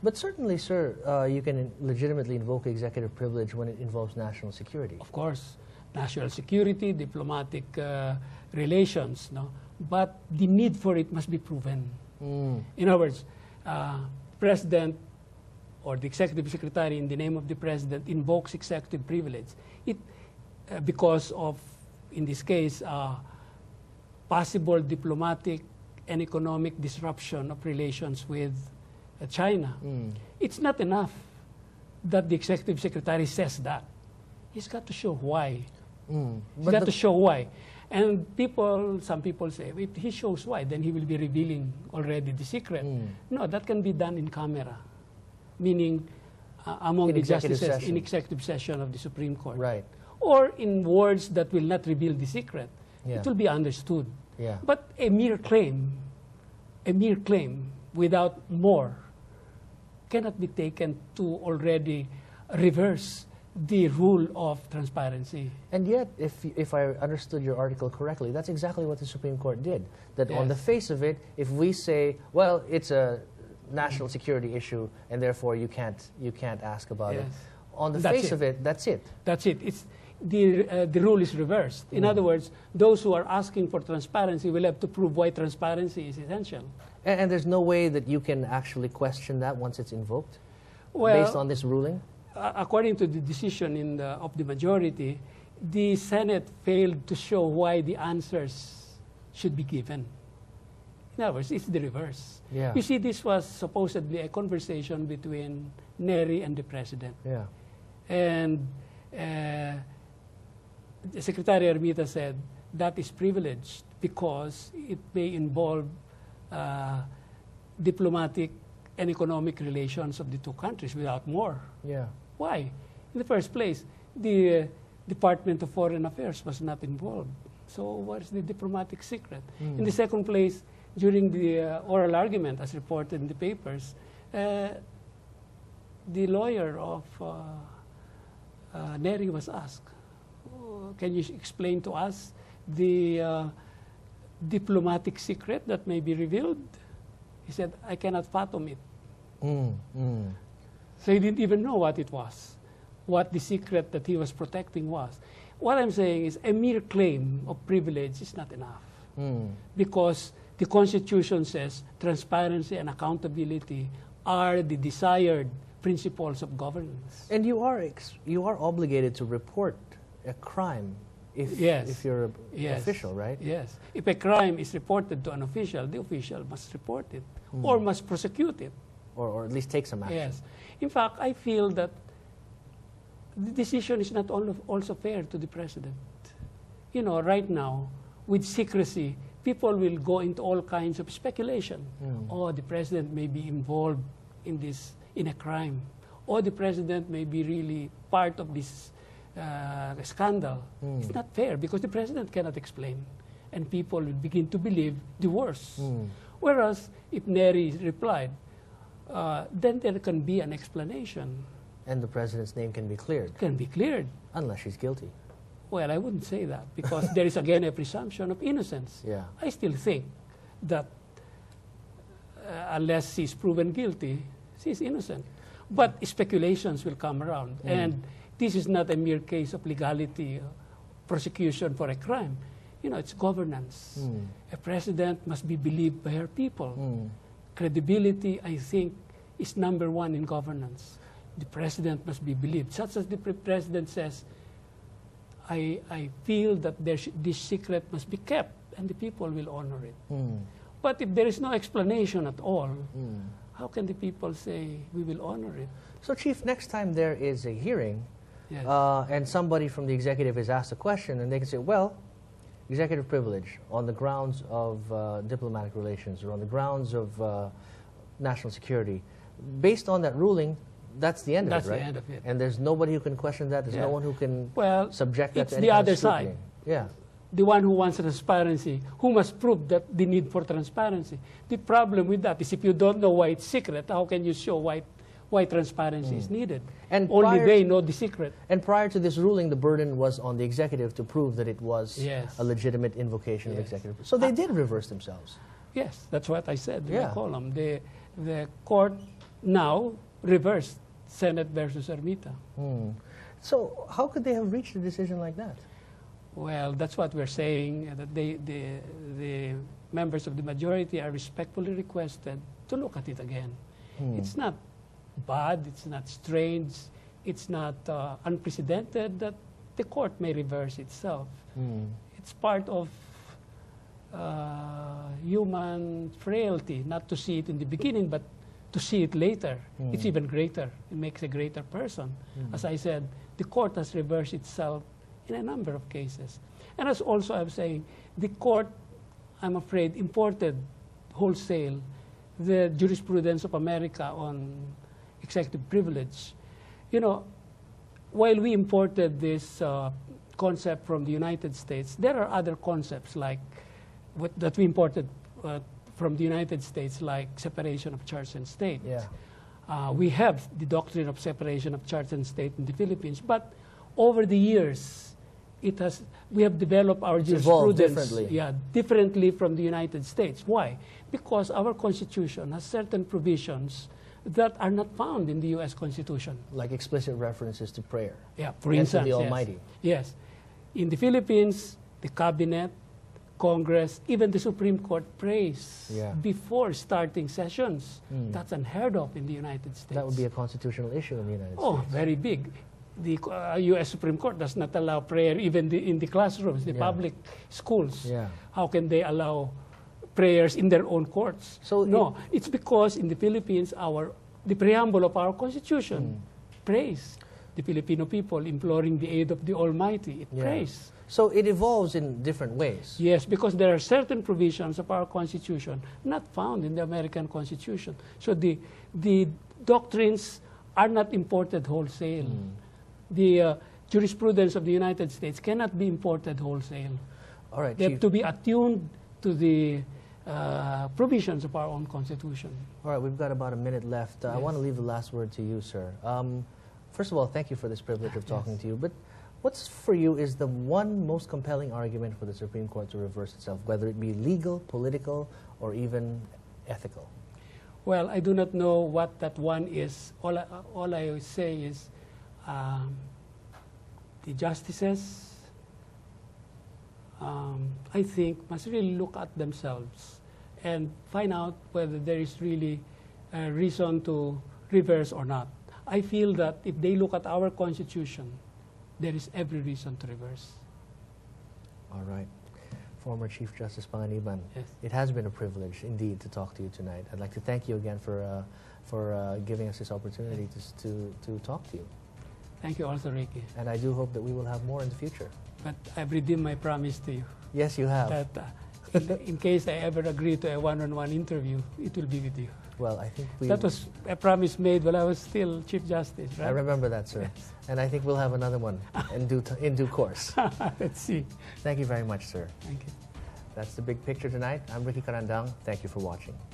But certainly, sir, you can legitimately invoke executive privilege when it involves national security. Of course, national security, diplomatic relations, no? But the need for it must be proven. In other words, President or the executive secretary in the name of the president invokes executive privilege. Because of, in this case, possible diplomatic and economic disruption of relations with China. It's not enough that the executive secretary says that. He's got to show why. He's got to show why. And some people say, if he shows why, then he will be revealing already the secret. No, that can be done in camera, meaning among the justices in executive session of the Supreme Court. Right. Or in words that will not reveal the secret. It will be understood. But a mere claim without more cannot be taken to already reverse the rule of transparency. And yet, if I understood your article correctly, that's exactly what the Supreme Court did. That on the face of it, if we say, well, it's a national security issue, and therefore you can't ask about it. On the face of it, that's it. That's it. It's the rule is reversed. In other words, those who are asking for transparency will have to prove why transparency is essential. And there's no way that you can actually question that once it's invoked, based on this ruling? According to the decision of the majority, the Senate failed to show why the answers should be given. In other words, it's the reverse. You see, this was supposedly a conversation between Neri and the president. And Secretary Ermita said that is privileged because it may involve diplomatic and economic relations of the two countries without more. Why? In the first place, the Department of Foreign Affairs was not involved. So what's the diplomatic secret? In the second place, during the oral argument, as reported in the papers, the lawyer of Neri was asked, can you explain to us the diplomatic secret that may be revealed? He said, I cannot fathom it. So he didn't even know what it was, what the secret that he was protecting was. What I'm saying is a mere claim of privilege is not enough. Because the Constitution says transparency and accountability are the desired principles of governance. And you are obligated to report a crime if you're an official, right? Yes. If a crime is reported to an official, the official must report it or must prosecute it. Or at least take some action. Yes. In fact, I feel that the decision is not also fair to the president. You know, right now, with secrecy, people will go into all kinds of speculation. Oh, the president may be involved in a crime. Or the president may be really part of this scandal. It's not fair because the president cannot explain. And people will begin to believe the worst. Whereas, if Neri replied, then there can be an explanation. And the president's name can be cleared. Can be cleared. Unless she's guilty. Well, I wouldn't say that because there is again a presumption of innocence. I still think that unless she's proven guilty, she's innocent. But speculations will come around. And this is not a mere case of legality, prosecution for a crime. You know, it's governance. A president must be believed by her people. Credibility, I think, is number one in governance. The president must be believed. Such as the president says, I feel that this secret must be kept, and the people will honor it. But if there is no explanation at all, how can the people say we will honor it? So, Chief, next time there is a hearing, and somebody from the executive is asked a question, and they can say, well, executive privilege on the grounds of diplomatic relations or on the grounds of national security. Based on that ruling, that's the end of it, right? That's the end of it. And there's nobody who can question that. There's no one who can subject that to any it's the kind other of scrutiny. side. The one who wants transparency, who must prove that the need for transparency. The problem with that is if you don't know why it's secret, how can you show why transparency is needed? And only they know the secret. And prior to this ruling, the burden was on the executive to prove that it was a legitimate invocation of executive. So they did reverse themselves. Yes, that's what I said in the column. The court now reversed, Senate versus Ermita. So how could they have reached a decision like that? Well, that's what we're saying, that the members of the majority are respectfully requested to look at it again. It's not bad, it's not strange, it's not unprecedented that the court may reverse itself. It's part of human frailty, not to see it in the beginning, but to see it later. It's even greater. It makes a greater person. As I said, the court has reversed itself in a number of cases. And as also I'm saying, the court, I'm afraid, imported wholesale the jurisprudence of America on executive privilege. You know, while we imported this concept from the United States, there are other concepts like that we imported from the United States, like separation of church and state. We have the doctrine of separation of church and state in the Philippines, but over the years, we have developed our jurisprudence differently from the United States. Why? Because our Constitution has certain provisions that are not found in the U.S. Constitution. Like explicit references to prayer. Yeah, for instance, the Almighty. Yes. In the Philippines, the Cabinet, Congress, even the Supreme Court prays before starting sessions. That's unheard of in the United States. That would be a constitutional issue in the United States. Oh, very big. The U.S. Supreme Court does not allow prayer even in the classrooms, the public schools. How can they allow prayers in their own courts? So no, it's because in the Philippines, the preamble of our Constitution prays the Filipino people, imploring the aid of the Almighty. It prays. So it evolves in different ways. Yes, because there are certain provisions of our Constitution not found in the American Constitution. So the doctrines are not imported wholesale. The jurisprudence of the United States cannot be imported wholesale. All right, they have to be attuned to the provisions of our own Constitution. All right, we've got about a minute left. I want to leave the last word to you, sir. First of all, thank you for this privilege of talking to you. But what's for you is the one most compelling argument for the Supreme Court to reverse itself, whether it be legal, political, or even ethical? Well, I do not know what that one is. All I say is the justices, I think, must really look at themselves and find out whether there is really a reason to reverse or not. I feel that if they look at our Constitution, there is every reason to reverse. All right. Former Chief Justice Panganiban, yes. It has been a privilege indeed to talk to you tonight. I'd like to thank you again for giving us this opportunity to talk to you. Thank you also, Ricky. And I do hope that we will have more in the future. But I've redeemed my promise to you. Yes, you have. That in case I ever agree to a one-on-one interview, it will be with you. Well, I think that was a promise made while I was still Chief Justice, right? I remember that, sir. Yes. And I think we'll have another one in due course. Let's see. Thank you very much, sir. Thank you. That's the big picture tonight. I'm Ricky Carandang. Thank you for watching.